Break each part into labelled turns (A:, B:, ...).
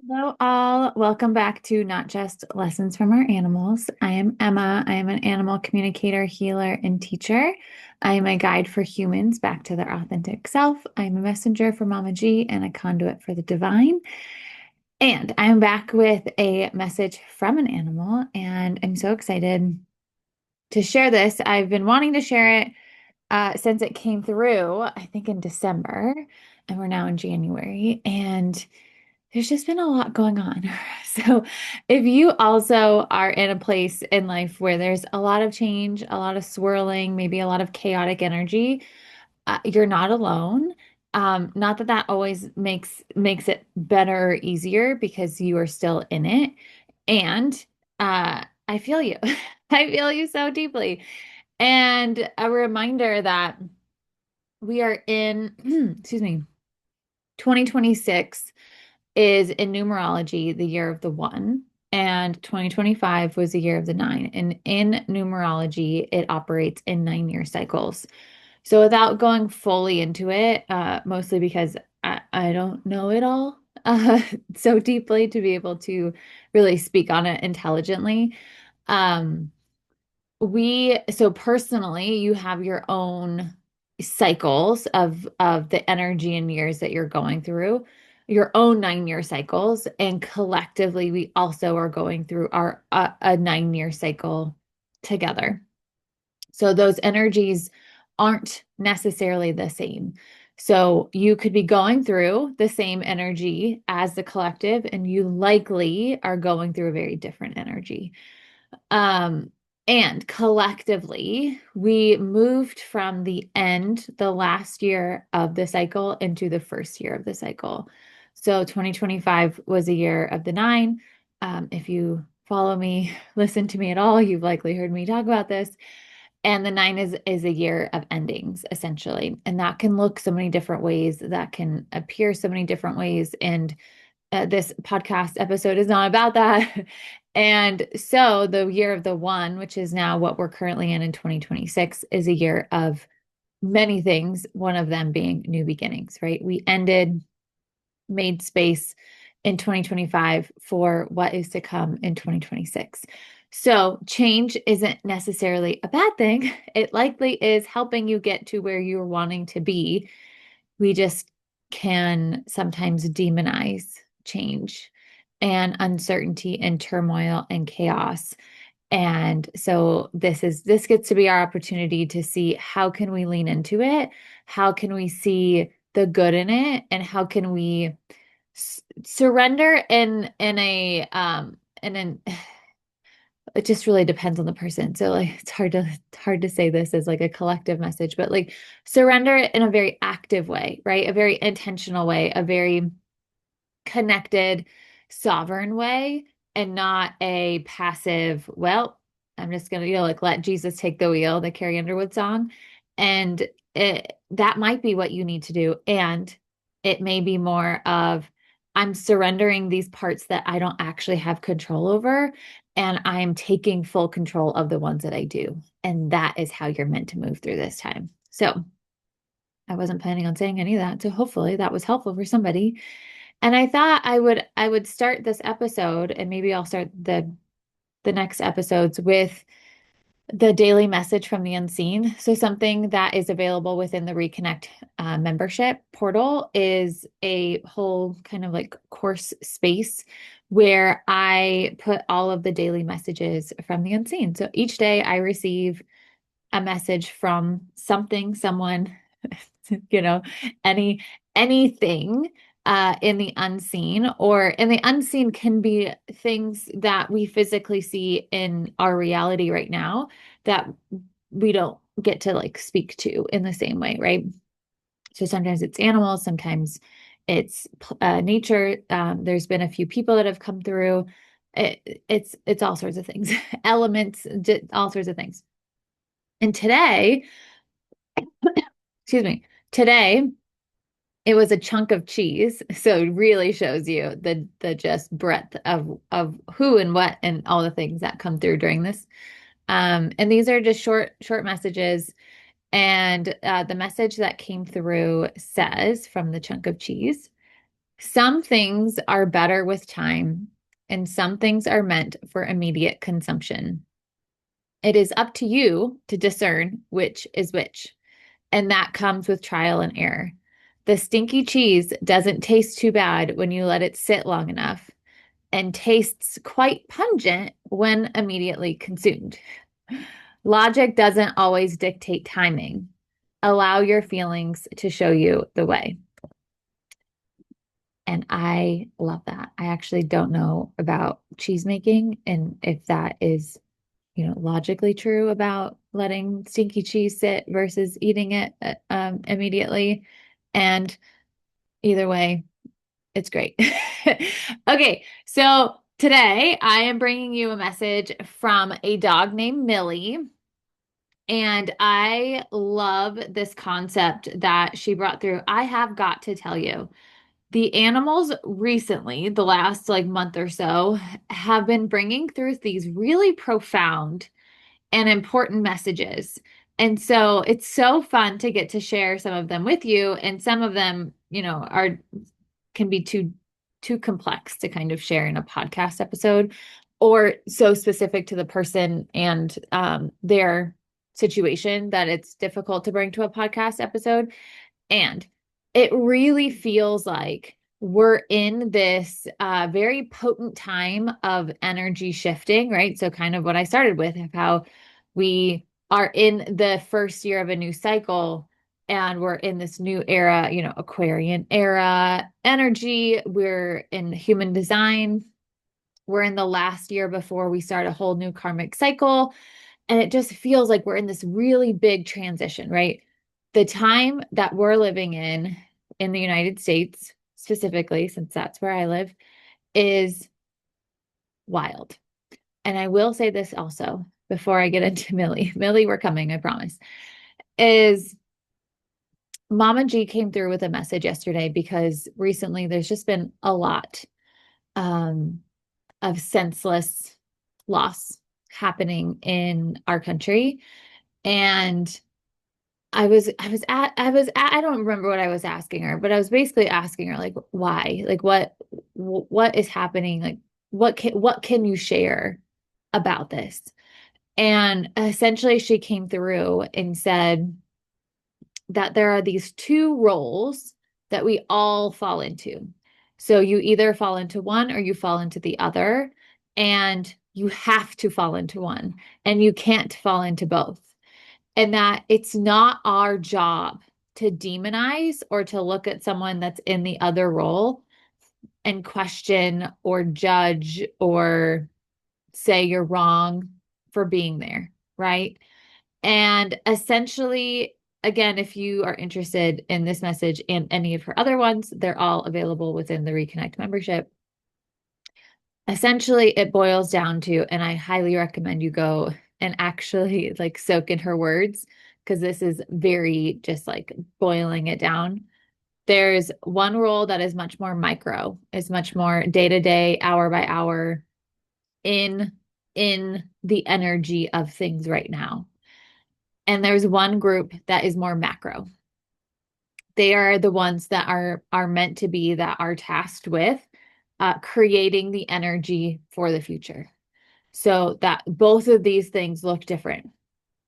A: Hello, all. Welcome back to Not Just Lessons from Our Animals. I am Emma. I am an animal communicator, healer, and teacher. I am a guide for humans back to their authentic self. I am a messenger for Mama G and a conduit for the divine. And I'm back with a message from an animal, and I'm so excited to share this. I've been wanting to share it since it came through, I think in December, and we're now in January. And there's just been a lot going on. So, if you also are in a place in life where there's a lot of change, a lot of swirling, maybe a lot of chaotic energy, you're not alone. Not that that always makes it better or easier because you are still in it. And I feel you. I feel you so deeply. And a reminder that we are in, excuse me, 2026 is in numerology the year of the one, and 2025 was the year of the nine. And in numerology, it operates in 9 year cycles. So without going fully into it, mostly because I don't know it all so deeply to be able to really speak on it intelligently. Um, so personally, you have your own cycles of the energy and years that you're going through, your own 9 year cycles, and collectively we also are going through our a 9 year cycle together. So those energies aren't necessarily the same. So you could be going through the same energy as the collective, and you likely are going through a very different energy. Um, and collectively, we moved from the last year of the cycle into the first year of the cycle. So 2025 was a year of the nine. If you follow me, listen to me at all, you've likely heard me talk about this. And the nine is a year of endings, essentially. And that can look so many different ways, that can appear so many different ways. And this podcast episode is not about that. And so the year of the one, which is now what we're currently in 2026, is a year of many things, one of them being new beginnings, right? We made space in 2025 for what is to come in 2026. So change isn't necessarily a bad thing. It likely is helping you get to where you're wanting to be. We just can sometimes demonize change and uncertainty and turmoil and chaos. And so this gets to be our opportunity to see how can we lean into it? How can we see the good in it? And how can we surrender in a and then it just really depends on the person. So like it's hard to say this as like a collective message, but like surrender in a very active way, right? A very intentional way, a very connected, sovereign way, and not a passive, well, I'm just gonna, like let Jesus take the wheel, the Carrie Underwood song. And that might be what you need to do. And it may be more of, I'm surrendering these parts that I don't actually have control over, and I'm taking full control of the ones that I do. And that is how you're meant to move through this time. So I wasn't planning on saying any of that. So hopefully that was helpful for somebody. And I thought I would start this episode, and maybe I'll start the next episodes with the daily message from the unseen. So something that is available within the Reconnect membership portal is a whole kind of like course space where I put all of the daily messages from the unseen. So each day I receive a message from something, someone, you know, any anything in the unseen, or in the unseen can be things that we physically see in our reality right now that we don't get to like speak to in the same way, right? So sometimes it's animals, sometimes it's nature. There's been a few people that have come through. It's all sorts of things, elements, all sorts of things. And today, excuse me, today it was a chunk of cheese. So it really shows you the just breadth of who and what and all the things that come through during this. And these are just short messages. And the message that came through says from the chunk of cheese, Some things are better with time, and some things are meant for immediate consumption. It is up to you to discern which is which, and that comes with trial and error. The stinky cheese doesn't taste too bad when you let it sit long enough, and tastes quite pungent when immediately consumed. Logic doesn't always dictate timing. Allow your feelings to show you the way. And I love that. I actually don't know about cheese making and if that is, logically true about letting stinky cheese sit versus eating it immediately. And either way, it's great. Okay, so today I am bringing you a message from a dog named Millie. And I love this concept that she brought through. I have got to tell you, the animals recently, the last like month or so, have been bringing through these really profound and important messages. And so it's so fun to get to share some of them with you. And some of them, are can be too complex to kind of share in a podcast episode or so specific to the person and their situation that it's difficult to bring to a podcast episode. And it really feels like we're in this very potent time of energy shifting, right? So, kind of what I started with, of how we are in the first year of a new cycle and we're in this new era, Aquarian era energy. We're in human design. We're in the last year before we start a whole new karmic cycle. And it just feels like we're in this really big transition, right? The time that we're living in the United States, specifically, since that's where I live, is wild. And I will say this also before I get into Millie. Millie, we're coming, I promise. Is Mama G came through with a message yesterday because recently there's just been a lot um, of senseless loss happening in our country. And I don't remember what I was asking her, but I was basically asking her like why? Like what is happening? Like what can you share about this? And essentially she came through and said that there are these two roles that we all fall into. So you either fall into one or you fall into the other, and you have to fall into one, and you can't fall into both. And that it's not our job to demonize or to look at someone that's in the other role and question or judge or say you're wrong for being there, right? And essentially, again, if you are interested in this message and any of her other ones, they're all available within the Reconnect membership. Essentially, it boils down to, and I highly recommend you go and actually like soak in her words, because this is very just like boiling it down. There's one role that is much more micro, is much more day to day, hour by hour in the energy of things right now. And there's one group that is more macro. They are the ones that are meant to be, that are tasked with creating the energy for the future. So that both of these things look different,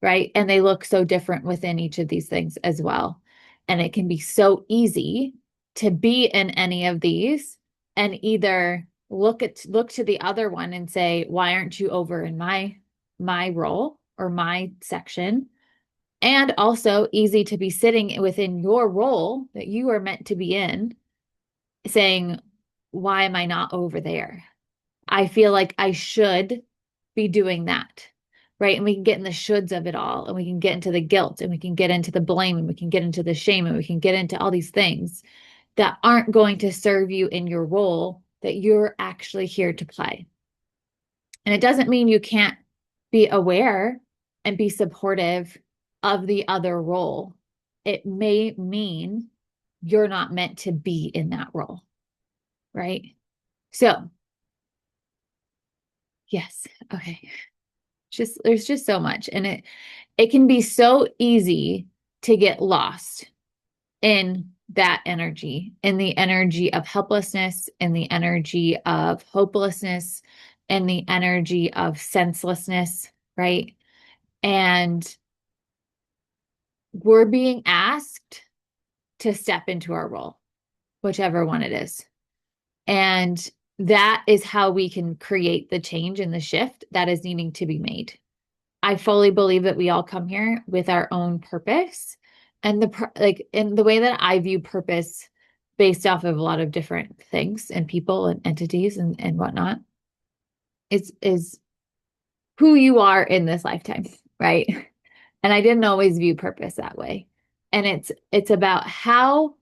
A: right? And they look so different within each of these things as well. And it can be so easy to be in any of these and either look to the other one and say, why aren't you over in my role or my section? And also easy to be sitting within your role that you are meant to be in, saying, why am I not over there? I feel like I should be doing that. Right. And we can get in the shoulds of it all, and we can get into the guilt, and we can get into the blame, and we can get into the shame, and we can get into all these things that aren't going to serve you in your role that you're actually here to play. And it doesn't mean you can't be aware and be supportive of the other role. It may mean you're not meant to be in that role. Right. So, yes. Okay. There's just so much. And it can be so easy to get lost in that energy, in the energy of helplessness, in the energy of hopelessness, in the energy of senselessness, right? And we're being asked to step into our role, whichever one it is. And that is how we can create the change and the shift that is needing to be made. I fully believe that we all come here with our own purpose. And like in the way that I view purpose based off of a lot of different things and people and entities and whatnot, is who you are in this lifetime, right? And I didn't always view purpose that way. And it's about how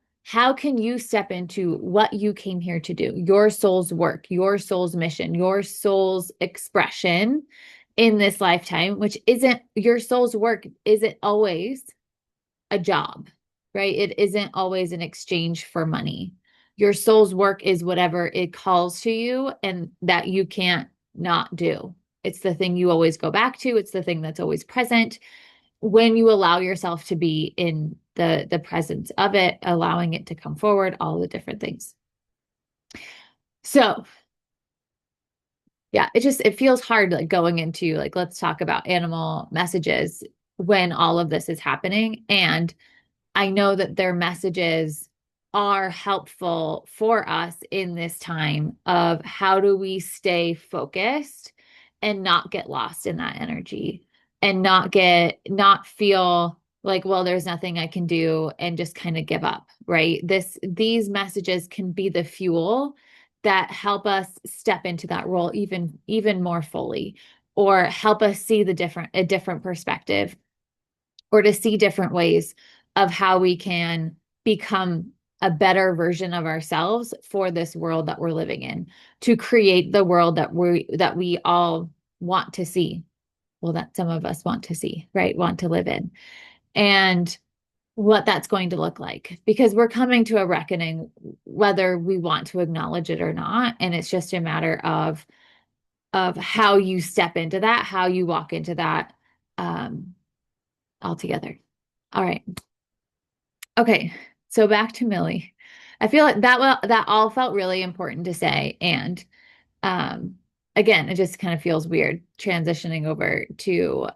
A: can you step into what you came here to do, your soul's work, your soul's mission, your soul's expression in this lifetime, which isn't your soul's work, isn't always a job, right? It isn't always an exchange for money. Your soul's work is whatever it calls to you and that you can't not do. It's the thing you always go back to. It's the thing that's always present when you allow yourself to be in the presence of it, allowing it to come forward, all the different things. So yeah, it feels hard like going into like, let's talk about animal messages when all of this is happening. And I know that their messages are helpful for us in this time of how do we stay focused and not get lost in that energy and not feel like, well, there's nothing I can do and just kind of give up, right? These messages can be the fuel that help us step into that role even more fully, or help us see a different perspective, or to see different ways of how we can become a better version of ourselves for this world that we're living in, to create the world that we all want to see. Well, that some of us want to see, right? Want to live in. And what that's going to look like, because we're coming to a reckoning whether we want to acknowledge it or not. And it's just a matter of how you step into that, how you walk into that altogether. All right. Okay. So back to Millie. I feel like that all felt really important to say. And um again, it just kind of feels weird transitioning over to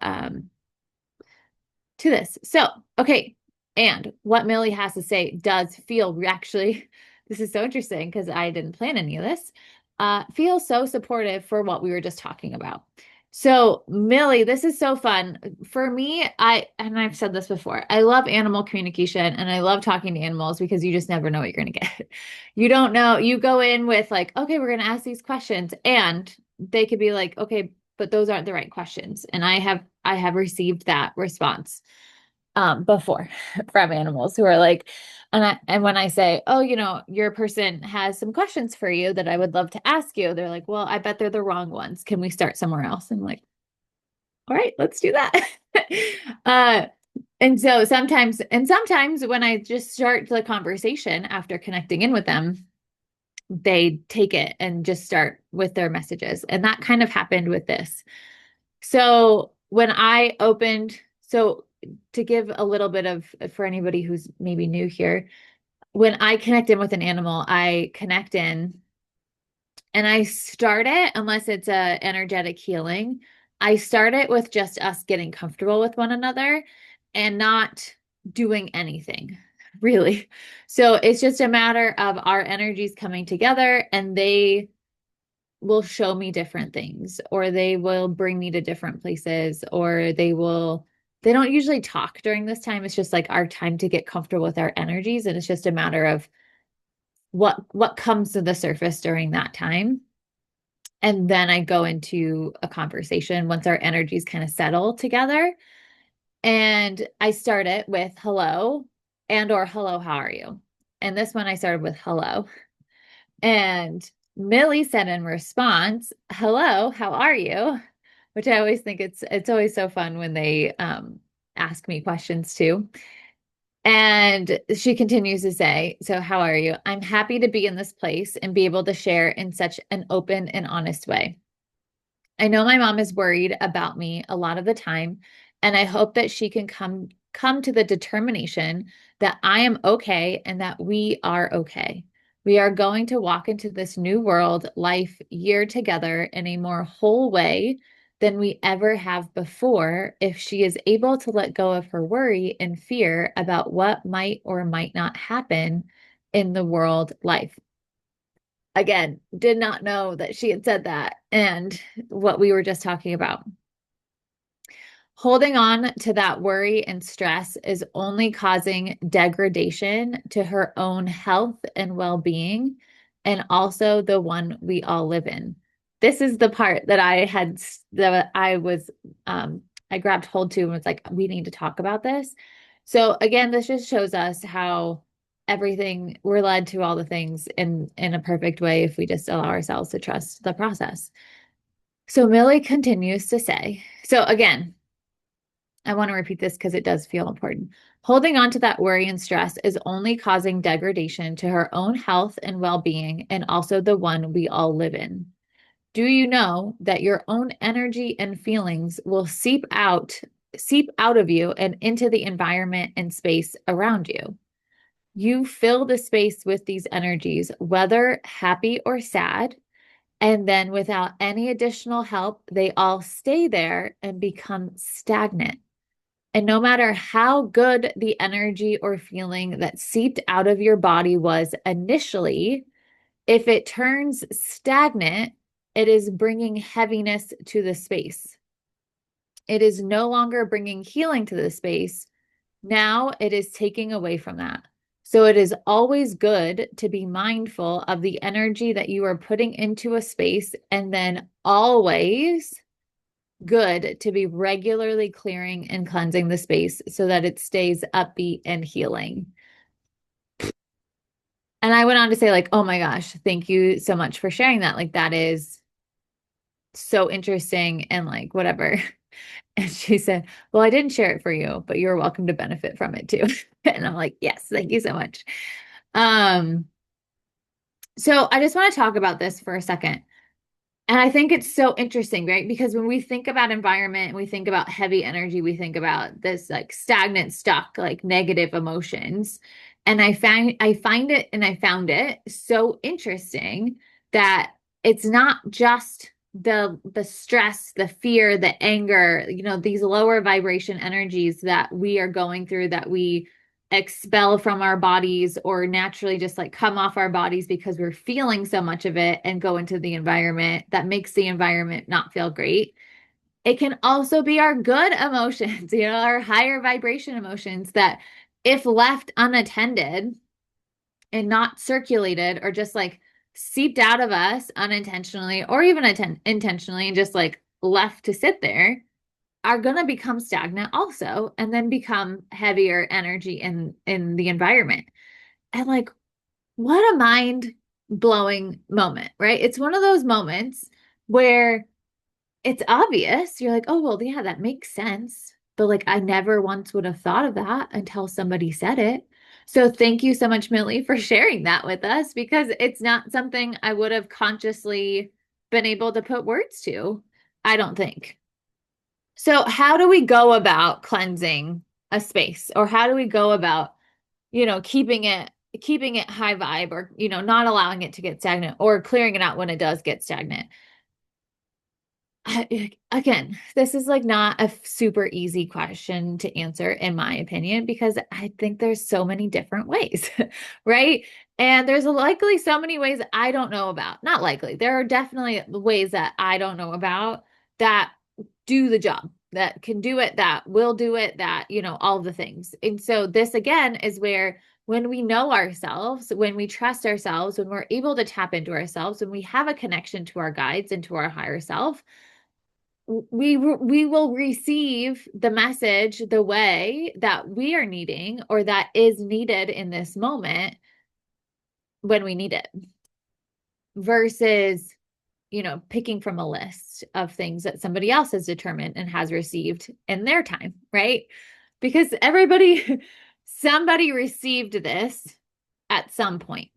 A: this. So, okay. And what Millie has to say does feel actually, this is so interesting because I didn't plan any of this, feel so supportive for what we were just talking about. So, Millie, this is so fun. For me, and I've said this before, I love animal communication and I love talking to animals because you just never know what you're going to get. You don't know. You go in with like, okay, we're going to ask these questions, and they could be like, okay, but those aren't the right questions. And I have received that response before from animals who are like, and when I say, oh, your person has some questions for you that I would love to ask you, they're like, well, I bet they're the wrong ones. Can we start somewhere else? I'm like, all right, let's do that. uh, and so sometimes when I just start the conversation after connecting in with them, they take it and just start with their messages. And that kind of happened with this. So when I opened, so to give a little bit of, for anybody who's maybe new here, when I connect in with an animal, I connect in and I start it, unless it's a energetic healing, I start it with just us getting comfortable with one another and not doing anything, really. So it's just a matter of our energies coming together, and they will show me different things, or they will bring me to different places, or they don't usually talk during this time. It's just like our time to get comfortable with our energies, and it's just a matter of what comes to the surface during that time. And then I go into a conversation once our energies kind of settle together. And I start it with hello, and or hello, how are you? And this one I started with hello. And Millie said in response, hello, how are you? Which I always think it's always so fun when they ask me questions too. And she continues to say, so how are you? I'm happy to be in this place and be able to share in such an open and honest way. I know my mom is worried about me a lot of the time, and I hope that she can come to the determination that I am okay and that we are okay. We are going to walk into this new world, life, year together in a more whole way than we ever have before if she is able to let go of her worry and fear about what might or might not happen in the world life. Again, did not know that she had said that and what we were just talking about. Holding on to that worry and stress is only causing degradation to her own health and well being, and also the one we all live in. This is the part that I grabbed hold to and was like, we need to talk about this. So, again, this just shows us how everything we're led to all the things in a perfect way if we just allow ourselves to trust the process. So, Millie continues to say, so again, I want to repeat this because it does feel important. Holding on to that worry and stress is only causing degradation to her own health and well being, and also the one we all live in. Do you know that your own energy and feelings will seep out of you and into the environment and space around you? You fill the space with these energies, whether happy or sad, and then without any additional help, they all stay there and become stagnant. And no matter how good the energy or feeling that seeped out of your body was initially, if it turns stagnant, it is bringing heaviness to the space. It is no longer bringing healing to the space. Now it is taking away from that. So it is always good to be mindful of the energy that you are putting into a space, and then always good to be regularly clearing and cleansing the space so that it stays upbeat and healing. And I went on to say, like, oh my gosh, thank you so much for sharing that. Like, that is so interesting and like whatever. And she said, well, I didn't share it for you, but you're welcome to benefit from it too. And I'm like, yes, thank you so much. Um, so I just want to talk about this for a second. And I think it's so interesting, right? Because when we think about environment, we think about heavy energy, we think about this like stagnant, stuck, like negative emotions. And I found it so interesting that it's not just the stress, the fear, the anger, these lower vibration energies that we are going through, that we expel from our bodies or naturally just like come off our bodies because we're feeling so much of it and go into the environment that makes the environment not feel great. It can also be our good emotions, our higher vibration emotions that, if left unattended and not circulated, or just like seeped out of us unintentionally or even intentionally and just like left to sit there, are going to become stagnant also, and then become heavier energy in the environment. And like, what a mind blowing moment, right? It's one of those moments where it's obvious. You're like, oh, well, yeah, that makes sense. But like, I never once would have thought of that until somebody said it. So thank you so much, Millie, for sharing that with us, because it's not something I would have consciously been able to put words to, I don't think. So how do we go about cleansing a space, or how do we go about, keeping it high vibe, or, not allowing it to get stagnant, or clearing it out when it does get stagnant? Again, this is like not a super easy question to answer, in my opinion, because I think there's so many different ways, right? And there's likely so many ways I don't know about. Not likely. There are definitely ways that I don't know about that do the job, that can do it, that will do it, that, all the things. And so this again is where, when we know ourselves, when we trust ourselves, when we're able to tap into ourselves, when we have a connection to our guides and to our higher self, we will receive the message the way that we are needing, or that is needed in this moment when we need it, versus picking from a list of things that somebody else has determined and has received in their time, right? Because somebody received this at some point,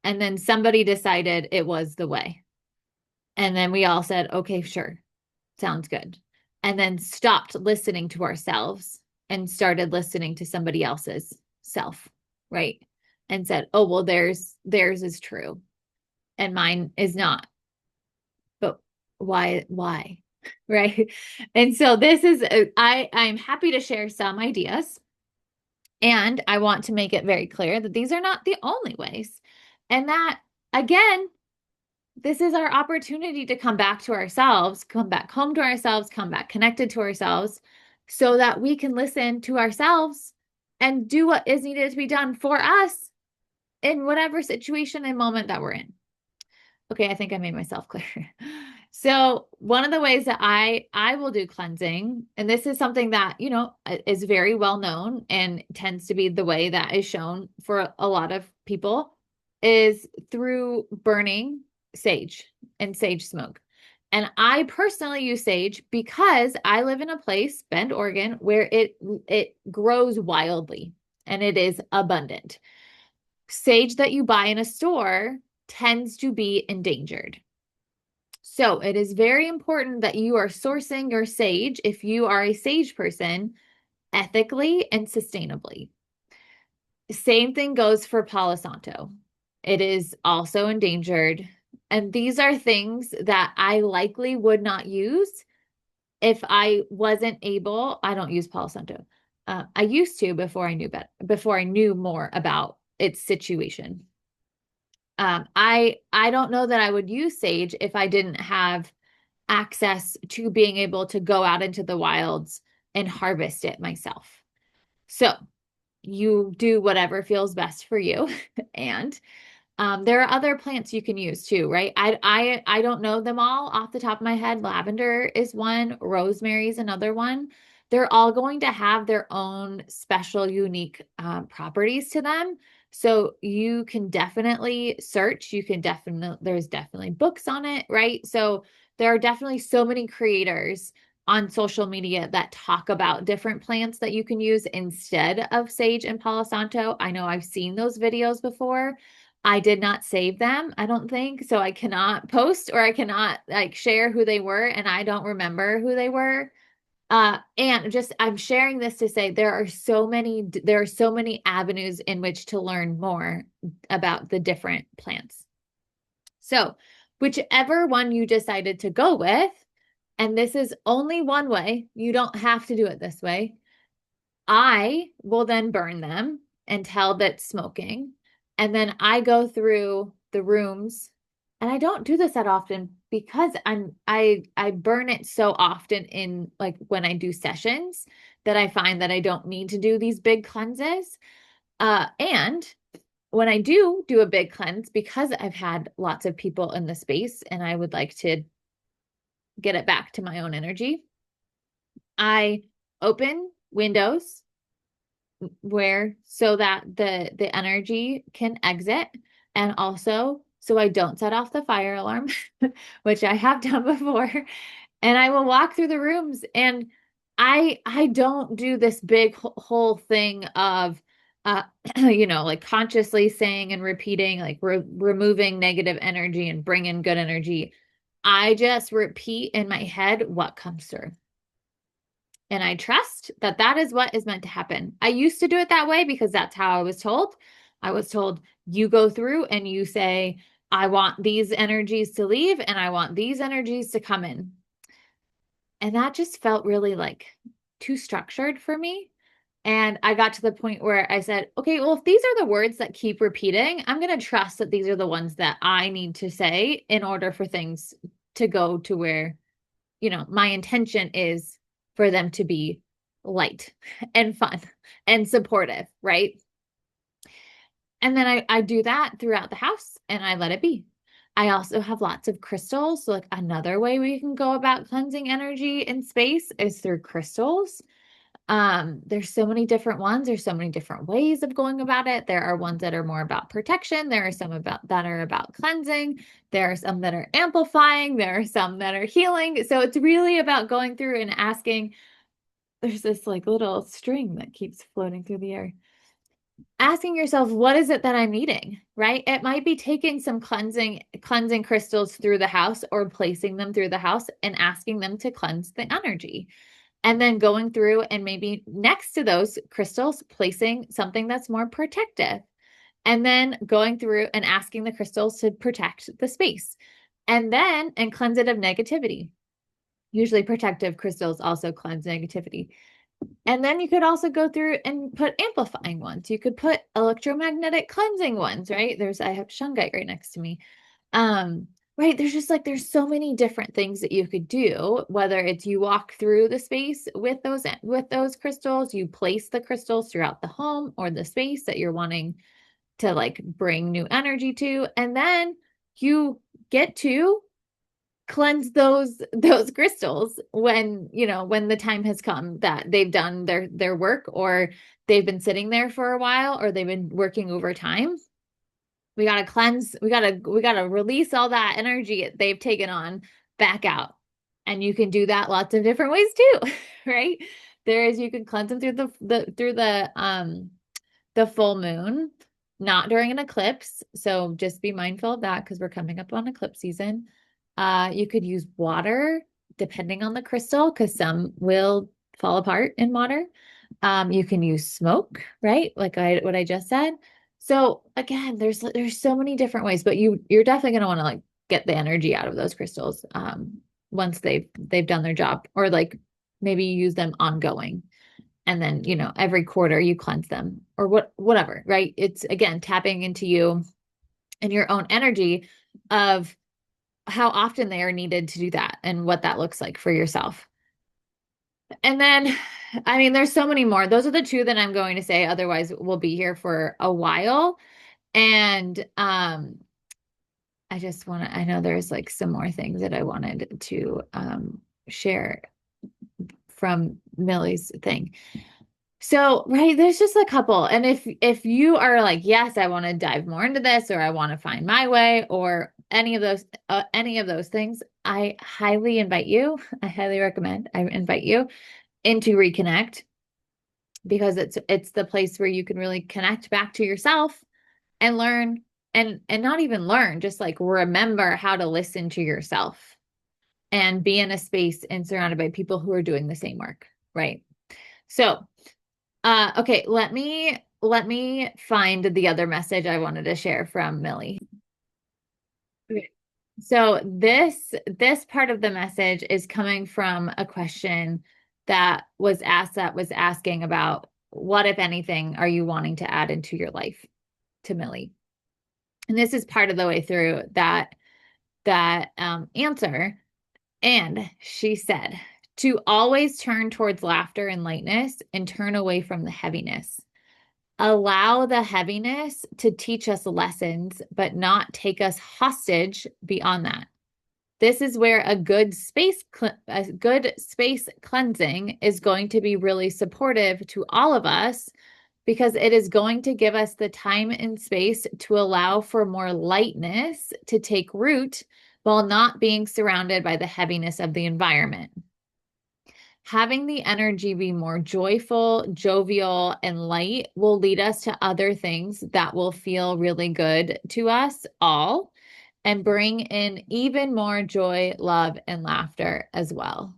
A: and then somebody decided it was the way. And then we all said, okay, sure, sounds good. And then stopped listening to ourselves and started listening to somebody else's self, right? And said, oh, well, theirs is true and mine is not. But why? Right? And so this is I'm happy to share some ideas, and I want to make it very clear that these are not the only ways. And that again, this is our opportunity to come back to ourselves, come back home to ourselves, come back connected to ourselves so that we can listen to ourselves and do what is needed to be done for us in whatever situation and moment that we're in. Okay, I think I made myself clear. So one of the ways that I will do cleansing, and this is something that, is very well known and tends to be the way that is shown for a lot of people, is through burning sage and sage smoke. And I personally use sage because I live in a place, Bend, Oregon, where it grows wildly and it is abundant. Sage that you buy in a store tends to be endangered. So it is very important that you are sourcing your sage, if you are a sage person, ethically and sustainably. Same thing goes for Palo Santo. It is also endangered. And these are things that I likely would not use if I wasn't able. I don't use Palo Santo. I used to before I knew better, before I knew more about its situation. I don't know that I would use sage if I didn't have access to being able to go out into the wilds and harvest it myself. So you do whatever feels best for you. And there are other plants you can use too, right? I don't know them all off the top of my head. Lavender is one, rosemary is another one. They're all going to have their own special, unique properties to them. So you can definitely search. There's definitely books on it, right? So there are definitely so many creators on social media that talk about different plants that you can use instead of sage and Palo Santo. I know I've seen those videos before. I did not save them, I don't think. So I cannot post or I cannot share who they were, and I don't remember who they were. And just I'm sharing this to say there are so many avenues in which to learn more about the different plants. So, whichever one you decided to go with, and this is only one way, you don't have to do it this way. I will then burn them until that's smoking. And then I go through the rooms, and I don't do this that often because I burn it so often in like when I do sessions that I find that I don't need to do these big cleanses. And when I do a big cleanse, because I've had lots of people in the space and I would like to get it back to my own energy, I open windows so that the energy can exit, and also so I don't set off the fire alarm, which I have done before. And I will walk through the rooms, and I don't do this big whole thing of like consciously saying and repeating, like removing negative energy and bring in good energy. I just repeat in my head what comes through. And I trust that that is what is meant to happen. I used to do it that way because that's how I was told. I was told you go through and you say, I want these energies to leave and I want these energies to come in. And that just felt really like too structured for me. And I got to the point where I said, okay, well, if these are the words that keep repeating, I'm going to trust that these are the ones that I need to say in order for things to go to where, my intention is for them to be light and fun and supportive, right? And then I do that throughout the house and I let it be. I also have lots of crystals. So like another way we can go about cleansing energy in space is through crystals. There's so many different ones. There's so many different ways of going about it. There are ones that are more about protection. There are some that are about cleansing. There are some that are amplifying. There are some that are healing. So it's really about going through and asking. There's this like little string that keeps floating through the air. Asking yourself, what is it that I'm needing, right? It might be taking some cleansing crystals through the house or placing them through the house and asking them to cleanse the energy. And then going through and maybe next to those crystals, placing something that's more protective. And then going through and asking the crystals to protect the space. And cleanse it of negativity. Usually protective crystals also cleanse negativity. And then you could also go through and put amplifying ones. You could put electromagnetic cleansing ones, right? I have shungite right next to me. Um, right. There's so many different things that you could do, whether it's you walk through the space with those crystals, you place the crystals throughout the home or the space that you're wanting to like bring new energy to, and then you get to cleanse those crystals when when the time has come that they've done their work, or they've been sitting there for a while, or they've been working over time. We got to cleanse, we got to release all that energy they've taken on back out. And you can do that lots of different ways too. Right? You can cleanse them through the full moon, not during an eclipse. So just be mindful of that because we're coming up on eclipse season. You could use water depending on the crystal because some will fall apart in water. You can use smoke, right? Like what I just said. So again, there's so many different ways, but you're definitely going to want to like get the energy out of those crystals once they've done their job, or like maybe use them ongoing. And then, every quarter you cleanse them or whatever, right? It's again tapping into you and your own energy of how often they are needed to do that and what that looks like for yourself. And then, I mean, there's so many more. Those are the two that I'm going to say. Otherwise, we'll be here for a while. And I know there's like some more things that I wanted to share from Millie's thing. So, right, there's just a couple. And if you are like, yes, I want to dive more into this, or I want to find my way, or any of those things, I highly recommend, I invite you into Reconnect, because it's the place where you can really connect back to yourself and learn, and not even learn, just like remember how to listen to yourself and be in a space and surrounded by people who are doing the same work, right? So, okay, let me find the other message I wanted to share from Millie. Okay. So this part of the message is coming from a question that was asking about what, if anything, are you wanting to add into your life, to Millie. And this is part of the way through that answer. And she said to always turn towards laughter and lightness and turn away from the heaviness. Allow the heaviness to teach us lessons, but not take us hostage beyond that. This is where a good space cleansing is going to be really supportive to all of us, because it is going to give us the time and space to allow for more lightness to take root while not being surrounded by the heaviness of the environment. Having the energy be more joyful, jovial, and light will lead us to other things that will feel really good to us all and bring in even more joy, love, and laughter as well.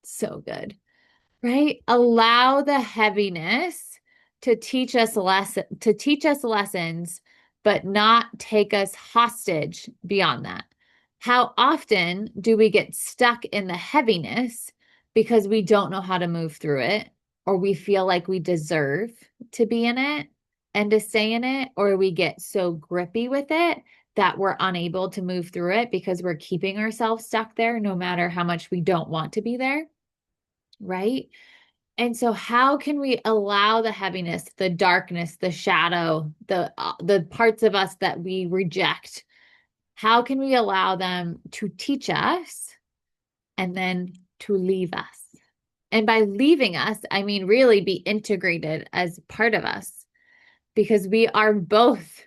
A: So good, right? Allow the heaviness to teach us lessons, but not take us hostage beyond that. How often do we get stuck in the heaviness because we don't know how to move through it, or we feel like we deserve to be in it and to stay in it, or we get so grippy with it that we're unable to move through it because we're keeping ourselves stuck there no matter how much we don't want to be there, right? And so how can we allow the heaviness, the darkness, the shadow, the parts of us that we reject? How can we allow them to teach us and then to leave us? And by leaving us, I mean really be integrated as part of us, because we are both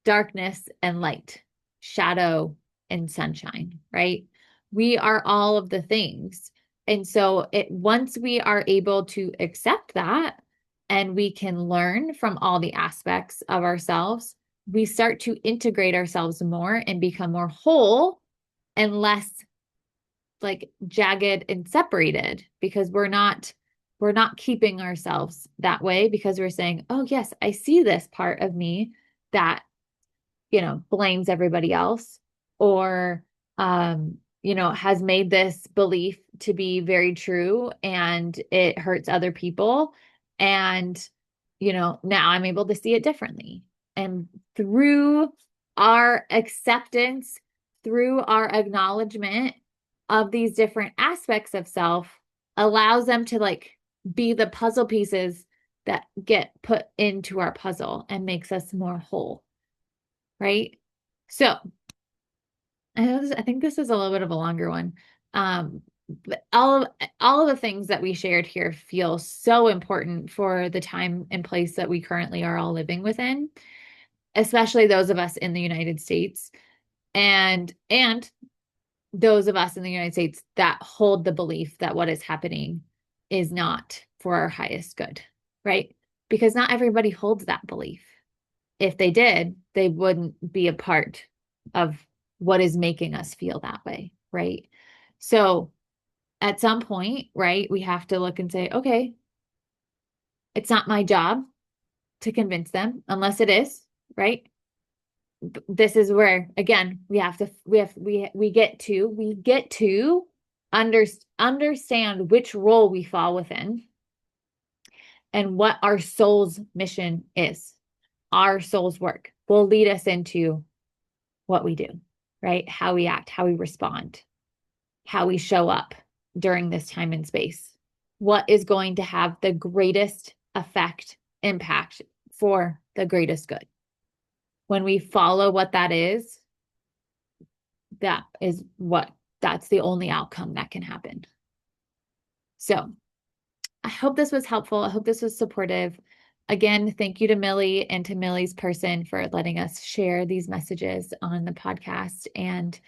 A: darkness and light, shadow and sunshine, right? We are all of the things. And so once we are able to accept that and we can learn from all the aspects of ourselves, we start to integrate ourselves more and become more whole and less like jagged and separated because we're not keeping ourselves that way because we're saying, oh yes, I see this part of me that, blames everybody else or, has made this belief to be very true and it hurts other people. And, now I'm able to see it differently. And through our acceptance, through our acknowledgement of these different aspects of self, allows them to like be the puzzle pieces that get put into our puzzle and makes us more whole. Right? So I think this is a little bit of a longer one. But all of the things that we shared here feel so important for the time and place that we currently are all living within, especially those of us in the United States and those of us in the United States that hold the belief that what is happening is not for our highest good, right? Because not everybody holds that belief. If they did, they wouldn't be a part of what is making us feel that way, right? So at some point, right, we have to look and say, okay, it's not my job to convince them unless it is, right? This is where again we get to understand which role we fall within and what our soul's mission is. Our soul's work will lead us into what we do, right? How we act, how we respond, how we show up during this time and space. What is going to have the greatest effect, impact for the greatest good? When we follow what that is that's the only outcome that can happen. So I hope this was helpful. I hope this was supportive. Again, thank you to Millie and to Millie's person for letting us share these messages on the podcast. And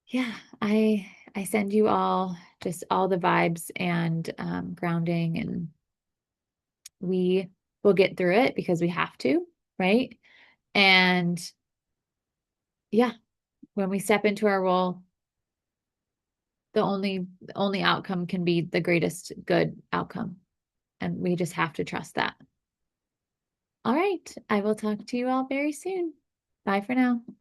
A: yeah, I send you all just all the vibes and grounding, and we will get through it because we have to, right? And yeah, when we step into our role, the only outcome can be the greatest good outcome. And we just have to trust that. All right. I will talk to you all very soon. Bye for now.